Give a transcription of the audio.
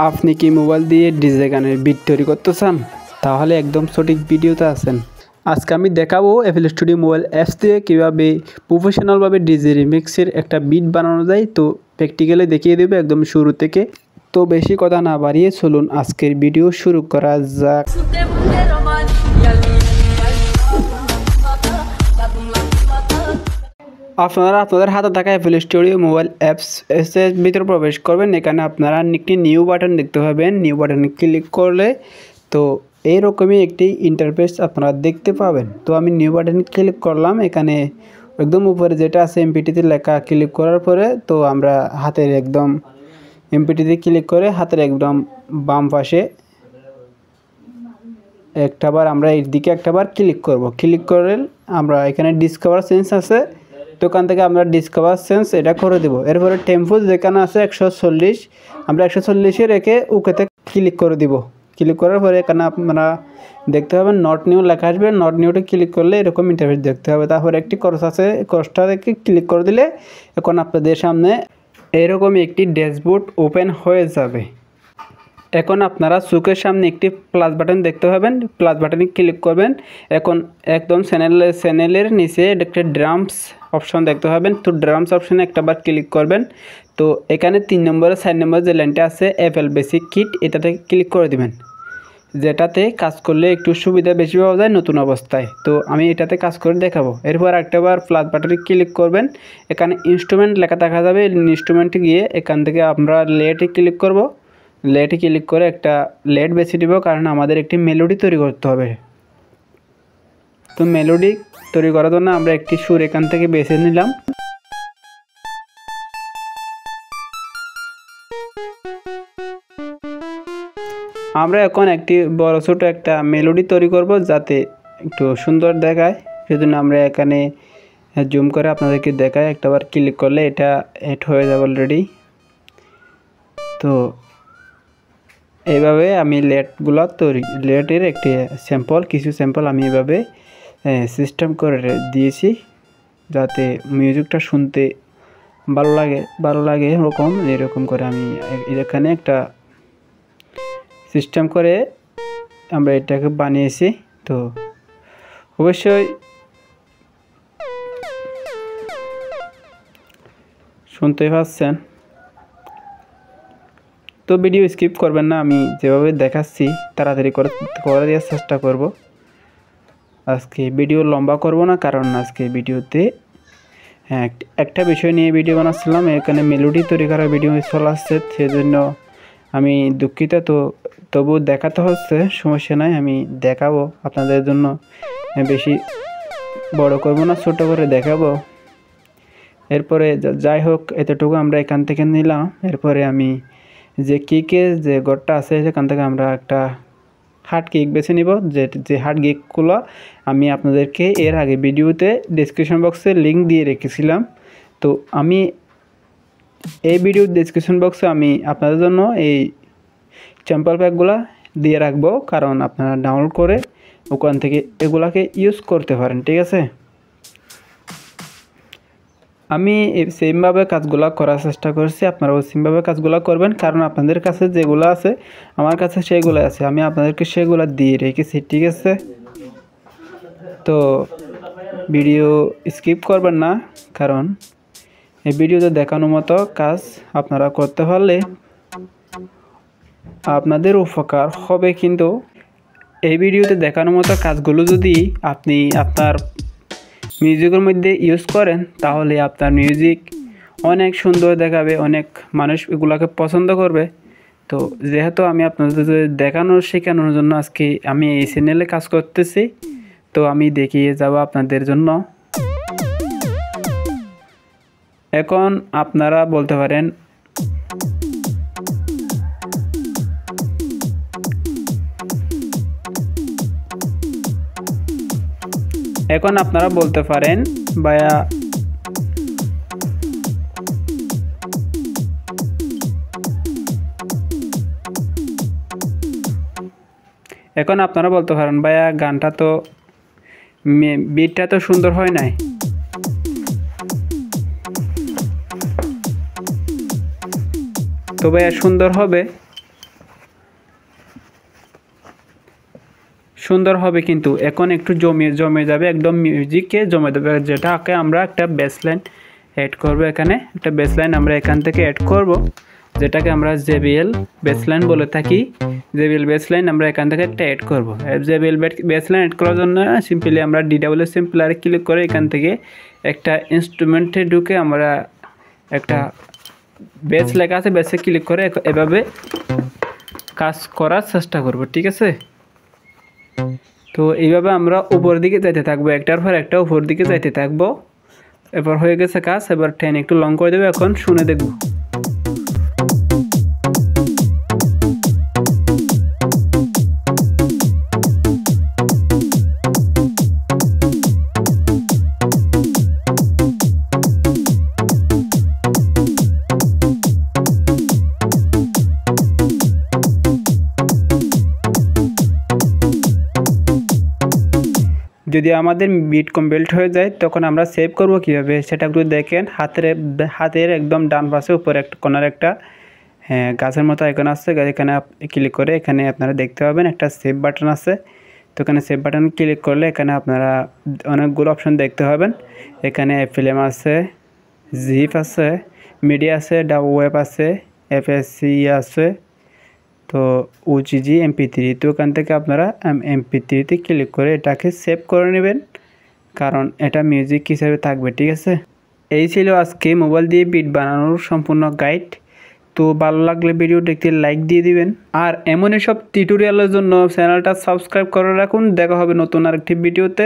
আপনি কি মোবাইল দিয়ে ডিজে গানের বিট তৈরি করতে চান? তাহলে একদম সঠিক ভিডিওতে আছেন। আজকে আমি দেখাবো এফএল স্টুডিও মোবাইল অ্যাপস দিয়ে কীভাবে প্রফেশনালভাবে ডিজে রিমিক্সের একটা বিট বানানো যায়। তো প্র্যাকটিক্যালি দেখিয়ে দেবো একদম শুরু থেকে। তো বেশি কথা না বাড়িয়ে চলুন আজকের ভিডিও শুরু করা যাক। আপনারা আপনাদের হাতে থাকা এফএল স্টুডিও মোবাইল অ্যাপস এর ভিতরে প্রবেশ করবেন। এখানে আপনারা একটি নিউ বাটন দেখতে পাবেন। নিউ বাটনে ক্লিক করলে তো এইরকমই একটি ইন্টারফেস আপনারা দেখতে পাবেন। তো আমি নিউ বাটনে ক্লিক করলাম। এখানে একদম উপরে যেটা আছে এমপিটিতে লেখা, ক্লিক করার পরে তো আমরা হাতের একদম এমপিটিতে ক্লিক করে হাতের একদম বাম পাশে একটাবার আমরা এর দিকে একটাবার ক্লিক করব। ক্লিক করে আমরা এখানে ডিসকভার সেন্স আছে, তো ওখান থেকে আমরা ডিসকভার সেন্স এটা করে দেব। এরপরে টেম্পো যেখানে আছে 140 আমরা 140-এ রেখে ওকেতে ক্লিক করে দিব। ক্লিক করার পরে এখানে আপনারা দেখতে পাবেন নট নিউ লেখা আসবে। নট নিউতে ক্লিক করলে এরকম ইন্টারফেস দেখতে হবে। তারপরে একটি ক্রস আছে, ক্রসটা থেকে ক্লিক করে দিলে এখন আপনাদের সামনে এরকমই একটি ড্যাশবোর্ড ওপেন হয়ে যাবে। এখন আপনারা চোখের সামনে একটি প্লাস বাটন দেখতে পাবেন। প্লাস বাটনে ক্লিক করবেন। এখন একদম চ্যানেলের নিচে একটা ড্রামস অপশন দেখতে পাবেন। তো ড্রামস অপশনে একটাবার ক্লিক করবেন। তো এখানে 3 নম্বরে 4 নম্বর যে লাইনটা আছে এফএল বেসিক কিট, এটাতে ক্লিক করে দিবেন, যেটাতে কাজ করলে একটু সুবিধা বেশি পাওয়া যায় নতুন অবস্থায়। তো আমি এটাতে কাজ করে দেখাবো। এরপর একটাবার প্লাস বাটনে ক্লিক করবেন। এখানে ইনস্ট্রুমেন্ট লেখা দেখা যাবে। ইনস্ট্রুমেন্টে গিয়ে এখান থেকে আমরা লেটে ক্লিক করব। লেটে ক্লিক করে একটা লেট বেছে দিব, কারণ আমাদের একটি মেলোডি তৈরি করতে হবে। তো মেলোডি তৈরি করার জন্য আমরা একটি সুর এখান থেকে বেছে নিলাম। আমরা এখন একটি বড় ছোট একটা মেলোডি তৈরি করব যাতে একটু সুন্দর দেখায়। সেজন্য আমরা এখানে জুম করে আপনাদেরকে দেখাই। একটাবার ক্লিক করলে এটা এড হয়ে যাবে অলরেডি। তো এইভাবে আমি লেটের একটি কিছু স্যাম্পল আমি এভাবে সিস্টেম করে দিয়েছি যাতে মিউজিকটা শুনতে ভালো লাগে এরকম করে আমি এখানে একটা সিস্টেম করে আমরা এটাকে বানিয়েছি। তো অবশ্যই শুনতে পাচ্ছেন। তো ভিডিও স্কিপ করবেন না, আমি যেভাবে দেখাচ্ছি তাড়াতাড়ি করে দেওয়ার চেষ্টা করব। আজকে ভিডিও লম্বা করব না, কারণ আজকে ভিডিওতে একটা বিষয় নিয়ে ভিডিও বানাচ্ছিলাম। এখানে মেলোডি তৈরি করার ভিডিও চলে আসছে, সেজন্য আমি দুঃখিত। তো তবু দেখাতে হচ্ছে, সমস্যা নাই, আমি দেখাবো আপনাদের জন্য। বেশি বড় করব না, ছোট করে দেখাবো। এরপরে যাই হোক এতটুকু আমরা এখান থেকে নিলাম। এরপরে আমি যে কিকের যে ঘরটা আছে সেখান থেকে আমরা একটা হার্ড কিক বেছে নিব। যে হার্ড কিকগুলো আমি আপনাদেরকে এর আগে ভিডিওতে ডেসক্রিপশন বক্সে লিঙ্ক দিয়ে রেখেছিলাম। তো আমি এই ভিডিওর ডেসক্রিপশন বক্সে আমি আপনাদের জন্য এই স্যাম্পল প্যাকগুলো দিয়ে রাখবো, কারণ আপনারা ডাউনলোড করে ওখান থেকে এগুলাকে ইউজ করতে পারেন। ঠিক আছে, আমি সেমভাবে কাজগুলো করার চেষ্টা করছি। আপনারাও সেমভাবে কাজগুলো করবেন, কারণ আপনাদের কাছে যেগুলো আছে আমার কাছে সেগুলো আছে, আমি আপনাদেরকে সেগুলো দিয়ে রেখেছি। ঠিক আছে, তো ভিডিও স্কিপ করবেন না, কারণ এই ভিডিওতে দেখানোর মতো কাজ আপনারা করতে পারলে আপনাদের উপকার হবে। কিন্তু এই ভিডিওতে দেখানোর মতো কাজগুলো যদি আপনি আপনার মিউজিকের মধ্যে ইউজ করেন তাহলে আপনার মিউজিক অনেক সুন্দর দেখাবে, অনেক মানুষ এগুলোকে পছন্দ করবে। তো যেহেতু আমি আপনাদের শেখানোর জন্য আজকে আমি এই চ্যানেলে কাজ করতেছি, তো আমি দেখিয়ে যাব আপনাদের জন্য। এখন আপনারা বলতে পারেন ভাইয়া গানটা তো বিটটা তো সুন্দর হয় নাই। তো ভাইয়া সুন্দর হবে, সুন্দর হবে, কিন্তু এখন একটু জমে যাবে, একদম মিউজিকে জমে যাবে, যেটাকে আমরা একটা বেসলাইন অ্যাড করব। এখানে একটা বেসলাইন আমরা এখান থেকে অ্যাড করব, যেটাকে আমরা JBL বেসলাইন বলে থাকি। JBL বেসলাইন আমরা এখান থেকে একটা অ্যাড করব। JBL বেসলাইন অ্যাড করার জন্য সিম্পলি আমরা DW সিম্পলারে ক্লিক করে এখান থেকে একটা ইনস্ট্রুমেন্টে ঢুকে আমরা একটা বেস লেখা আছে, বেসে ক্লিক করে এভাবে কাজ করার চেষ্টা করব, ঠিক আছে। তো এইভাবে আমরা উপর দিকে যাইতে থাকবো, একটার পর একটা উপর দিকে যাইতে থাকবো। এবার হয়ে গেছে কাজ, এবার টেন একটু লং করে দেবো, এখন শুনে দেখব। যদি আমাদের বিট কমপ্লিট হয়ে যায় তখন আমরা সেভ করব কিভাবে সেটা একটু দেখেন। হাতের একদম ডান পাশে উপরে একটা কোণার একটা গাছের মতো আইকন আছে, এখানে ক্লিক করে এখানে আপনারা দেখতে পাবেন একটা সেভ বাটন আছে। তো এখানে সেভ বাটন ক্লিক করলে এখানে আপনারা অনেকগুলো অপশন দেখতে পাবেন। এখানে FLM আছে, জিপ আছে, মিডিয়া আছে, ওয়েব আছে, FSC আছে, তো OGG MP3। তো ওখান থেকে আপনারা MP3তে ক্লিক করে এটাকে সেভ করে নেবেন, কারণ এটা মিউজিক হিসেবে থাকবে, ঠিক আছে। এই ছিল আজকে মোবাইল দিয়ে বিট বানানোর সম্পূর্ণ গাইড। তো ভালো লাগলে ভিডিও দেখতে লাইক দিয়ে দিবেন, আর এমনই সব টিউটোরিয়ালের জন্য চ্যানেলটা সাবস্ক্রাইব করে রাখুন। দেখা হবে নতুন আরেকটি ভিডিওতে।